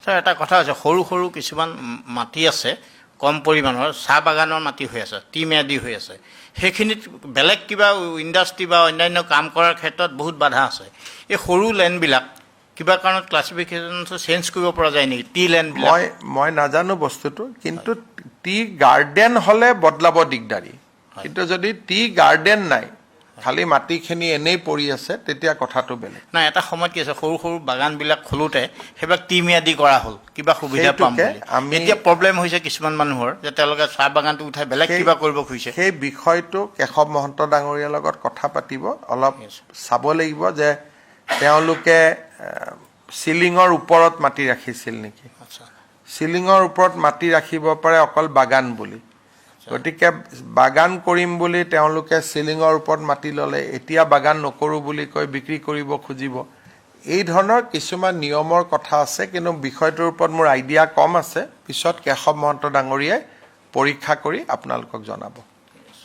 sir এটা কথা আছে সৰু সৰু কিছুমান মাটি আছে কম পৰিমাণৰ চাহ বাগানৰ মাটি হৈ আছে টি ম্যাদি হৈ আছে সেইখিনিত বেলেগ কিবা ইণ্ডাষ্ট্ৰি বা অন্যান্য কাম কৰাৰ ক্ষেত্ৰত বহুত বাধা আছে এই সৰু লেণ্ডবিলাক কিবা কাৰণত ক্লাছিফিকেশ্যনটো চেঞ্জ কৰিব পৰা যায় নেকি টি লেণ্ডবিলাক মই নাজানো বস্তুটো কিন্তু টি গাৰ্ডেন হলে বদলাব দিগদাৰী কিন্তু যদি টি গাৰ্ডেন নাই খালি মাটিখিনি এনেই পৰি আছে তেতিয়া কথাটো বেলেগ নাই এটা সময়ত কি আছে সৰু সৰু বাগানবিলাক খোলোতে সেইবিলাক টি ম্যাদি কৰা হ'ল কিবা সুবিধা পাম বুলি এতিয়া প্ৰব্লেম হৈছে কিছুমান মানুহৰ যে তেওঁলোকে চাহ বাগানটো উঠাই বেলেগ কিবা কৰিব খুজিছে সেই বিষয়টো কেশৱ মহন্ত ডাঙৰীয়াৰ লগত কথা পাতিব অলপ চাব লাগিব যে তেওঁলোকে সিলিঙৰ ওপৰত মাটি ৰাখিছিল নেকি সিলিঙৰ ওপৰত মাটি ৰাখিব পাৰে অকল বাগান বুলি গতিকে বাগান কৰিম বুলি তেওঁলোকে সিলিঙৰ ওপৰত মাটি ললে এতিয়া বাগান নকৰো বুলি কৈ বিক্ৰী কৰিব খুজিব এই ধৰণৰ কিছুমান নিয়মৰ কথা আছে কিন্তু বিষয়টোৰ ওপৰত মোৰ আইডিয়া কম আছে পিছত কেশৱ মহন্ত ডাঙৰীয়াই পৰীক্ষা কৰি আপোনালোকক জনাব